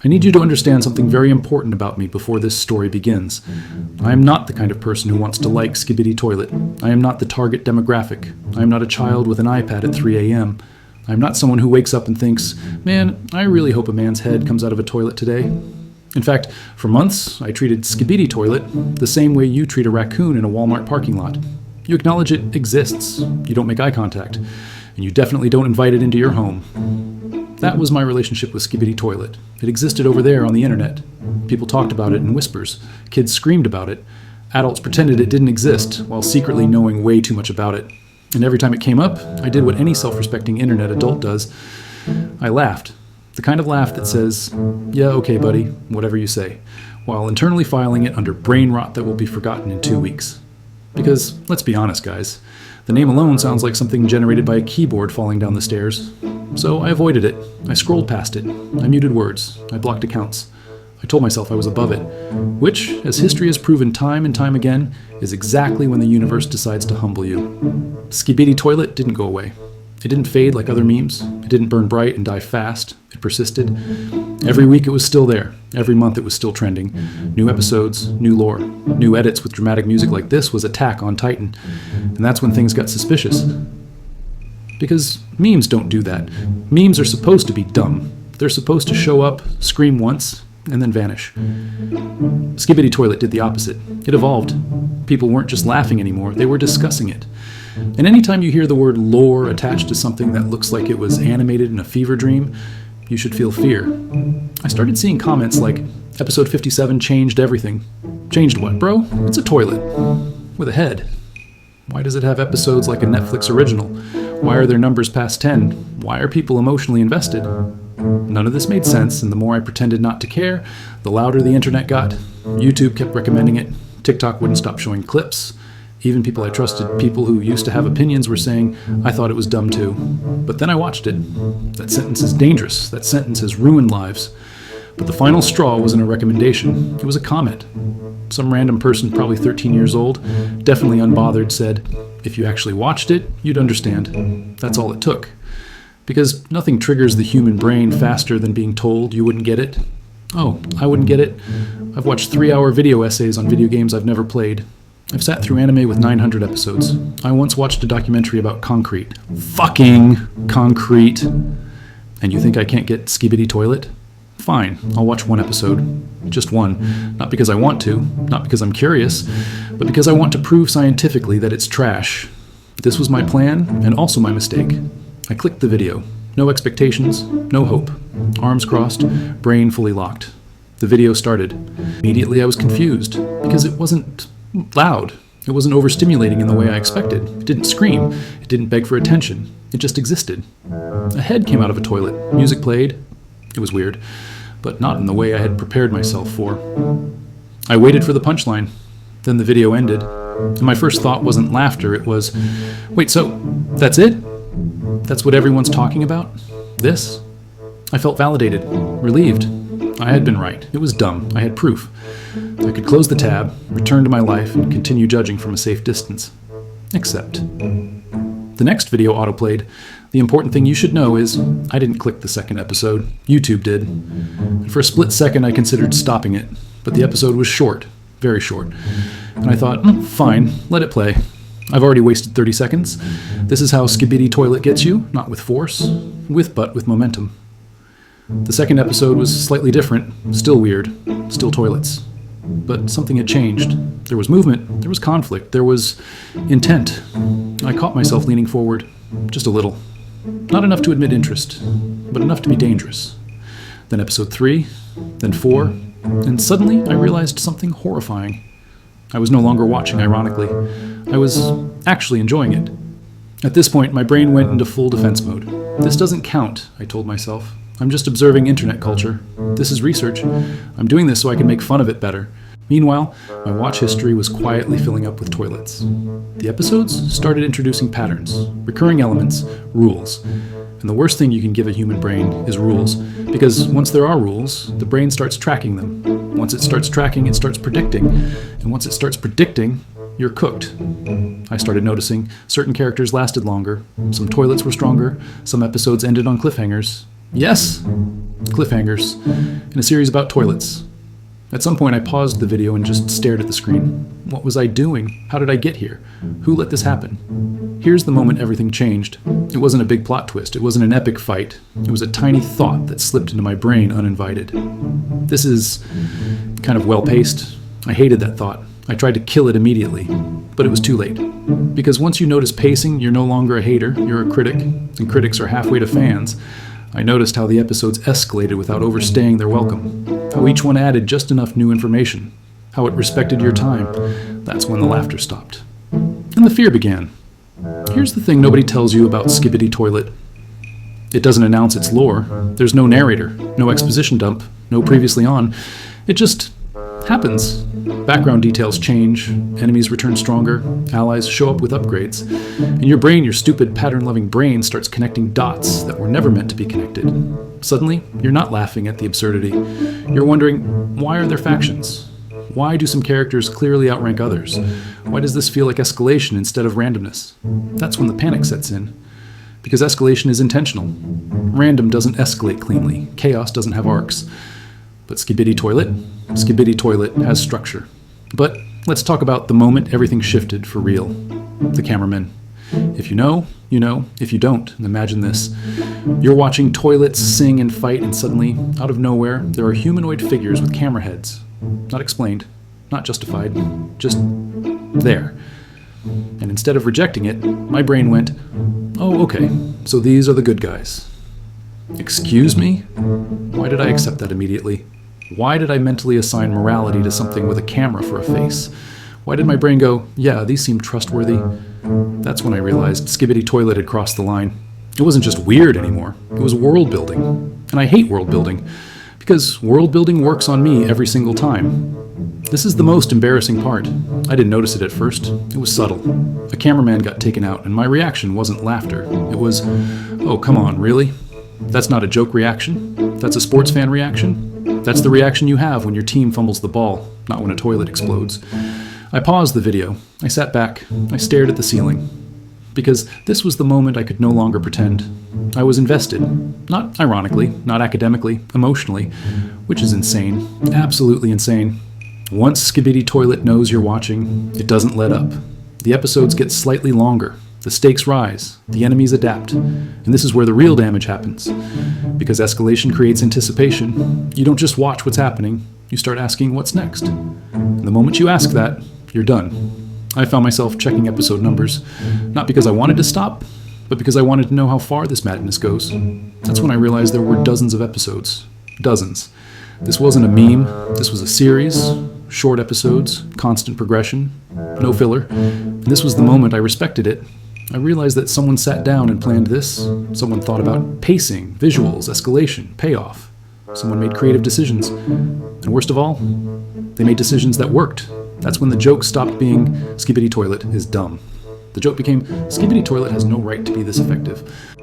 I need you to understand something very important about me before this story begins. I am not the kind of person who wants to like Skibidi Toilet. I am not the target demographic. I am not a child with an iPad at 3 a.m. I am not someone who wakes up and thinks, man, I really hope a man's head comes out of a toilet today. In fact, for months, I treated Skibidi Toilet the same way you treat a raccoon in a Walmart parking lot. You acknowledge it exists, you don't make eye contact, and you definitely don't invite it into your home. That was my relationship with Skibidi Toilet. It existed over there on the internet. People talked about it in whispers. Kids screamed about it. Adults pretended it didn't exist while secretly knowing way too much about it. And every time it came up, I did what any self-respecting internet adult does. I laughed. The kind of laugh that says, yeah, okay, buddy, whatever you say, while internally filing it under brain rot that will be forgotten in 2 weeks. Because, let's be honest, guys, the name alone sounds like something generated by a keyboard falling down the stairs. So I avoided it. I scrolled past it. I muted words. I blocked accounts. I told myself I was above it, which, as history has proven time and time again, is exactly when the universe decides to humble you. Skibidi Toilet didn't go away. It didn't fade like other memes. It didn't burn bright and die fast. It persisted. Every week it was still there. Every month it was still trending. New episodes, new lore. New edits with dramatic music like this was Attack on Titan. And that's when things got suspicious. Because memes don't do that. Memes are supposed to be dumb. They're supposed to show up, scream once, and then vanish. Skibidi Toilet did the opposite. It evolved. People weren't just laughing anymore, they were discussing it. And anytime you hear the word lore attached to something that looks like it was animated in a fever dream, you should feel fear. I started seeing comments like, episode 57 changed everything. Changed what, bro? It's a toilet. With a head. Why does it have episodes like a Netflix original? Why are there numbers past 10? Why are people emotionally invested? None of this made sense, and the more I pretended not to care, the louder the internet got. YouTube kept recommending it. TikTok wouldn't stop showing clips. Even people I trusted, people who used to have opinions, were saying, I thought it was dumb too. But then I watched it. That sentence is dangerous. That sentence has ruined lives. But the final straw wasn't a recommendation. It was a comment. Some random person, probably 13 years old, definitely unbothered, said, if you actually watched it, you'd understand. That's all it took. Because nothing triggers the human brain faster than being told you wouldn't get it. Oh, I wouldn't get it? I've watched 3-hour video essays on video games I've never played. I've sat through anime with 900 episodes. I once watched a documentary about concrete. Fucking concrete. And you think I can't get Skibidi Toilet? Fine, I'll watch one episode. Just one. Not because I want to, not because I'm curious, but because I want to prove scientifically that it's trash. This was my plan, and also my mistake. I clicked the video. No expectations, no hope. Arms crossed, brain fully locked. The video started. Immediately I was confused, because it wasn't loud. It wasn't overstimulating in the way I expected. It didn't scream. It didn't beg for attention. It just existed. A head came out of a toilet. Music played. It was weird, but not in the way I had prepared myself for. I waited for the punchline. Then the video ended. And my first thought wasn't laughter. It was, wait, so that's it? That's what everyone's talking about? This? I felt validated, relieved. I had been right. It was dumb. I had proof. I could close the tab, return to my life, and continue judging from a safe distance. Except the next video autoplayed. The important thing you should know is I didn't click the second episode. YouTube did. And for a split second I considered stopping it, but the episode was short, very short. And I thought, fine, let it play. I've already wasted 30 seconds. This is how Skibidi Toilet gets you, not with force, but with momentum. The second episode was slightly different, still weird, still toilets. But something had changed. There was movement, there was conflict, there was intent. I caught myself leaning forward, just a little. Not enough to admit interest, but enough to be dangerous. Then episode 3, then 4, and suddenly I realized something horrifying. I was no longer watching, ironically. I was actually enjoying it. At this point, my brain went into full defense mode. This doesn't count, I told myself. I'm just observing internet culture. This is research. I'm doing this so I can make fun of it better. Meanwhile, my watch history was quietly filling up with toilets. The episodes started introducing patterns, recurring elements, rules. And the worst thing you can give a human brain is rules, because once there are rules, the brain starts tracking them. Once it starts tracking, it starts predicting. And once it starts predicting, you're cooked. I started noticing certain characters lasted longer, some toilets were stronger, some episodes ended on cliffhangers, Yes, cliffhangers in a series about toilets. At some point I paused the video and just stared at the screen. What was I doing? How did I get here? Who let this happen? Here's the moment everything changed. It wasn't a big plot twist. It wasn't an epic fight. It was a tiny thought that slipped into my brain uninvited. This is kind of well-paced. I hated that thought. I tried to kill it immediately, but it was too late. Because once you notice pacing, you're no longer a hater, you're a critic, and critics are halfway to fans. I noticed how the episodes escalated without overstaying their welcome, how each one added just enough new information, how it respected your time. That's when the laughter stopped. And the fear began. Here's the thing nobody tells you about Skibidi Toilet. It doesn't announce its lore. There's no narrator, no exposition dump, no previously on. It just happens. Background details change, enemies return stronger, allies show up with upgrades, and your brain, your stupid pattern-loving brain, starts connecting dots that were never meant to be connected. Suddenly, you're not laughing at the absurdity. You're wondering, why are there factions? Why do some characters clearly outrank others? Why does this feel like escalation instead of randomness? That's when the panic sets in. Because escalation is intentional. Random doesn't escalate cleanly. Chaos doesn't have arcs. But Skibidi Toilet has structure. But let's talk about the moment everything shifted for real. The cameramen. If you know, you know. If you don't, imagine this. You're watching toilets sing and fight, and suddenly, out of nowhere, there are humanoid figures with camera heads. Not explained, not justified, just there. And instead of rejecting it, my brain went, oh, okay, so these are the good guys. Excuse me? Why did I accept that immediately? Why did I mentally assign morality to something with a camera for a face? Why did my brain go, yeah, these seem trustworthy? That's when I realized Skibidi Toilet had crossed the line. It wasn't just weird anymore. It was world building. And I hate world building, because world building works on me every single time. This is the most embarrassing part. I didn't notice it at first. It was subtle. A cameraman got taken out, and my reaction wasn't laughter. It was, oh, come on, really? That's not a joke reaction. That's a sports fan reaction. That's the reaction you have when your team fumbles the ball, not when a toilet explodes. I paused the video. I sat back. I stared at the ceiling. Because this was the moment I could no longer pretend. I was invested. Not ironically, not academically, emotionally, which is insane. Absolutely insane. Once Skibidi Toilet knows you're watching, it doesn't let up. The episodes get slightly longer. The stakes rise, the enemies adapt, and this is where the real damage happens. Because escalation creates anticipation, you don't just watch what's happening, you start asking what's next. And the moment you ask that, you're done. I found myself checking episode numbers, not because I wanted to stop, but because I wanted to know how far this madness goes. That's when I realized there were dozens of episodes. Dozens. This wasn't a meme, this was a series, short episodes, constant progression, no filler. And this was the moment I respected it. I realized that someone sat down and planned this. Someone thought about pacing, visuals, escalation, payoff. Someone made creative decisions. And worst of all, they made decisions that worked. That's when the joke stopped being Skibidi Toilet is dumb. The joke became Skibidi Toilet has no right to be this effective.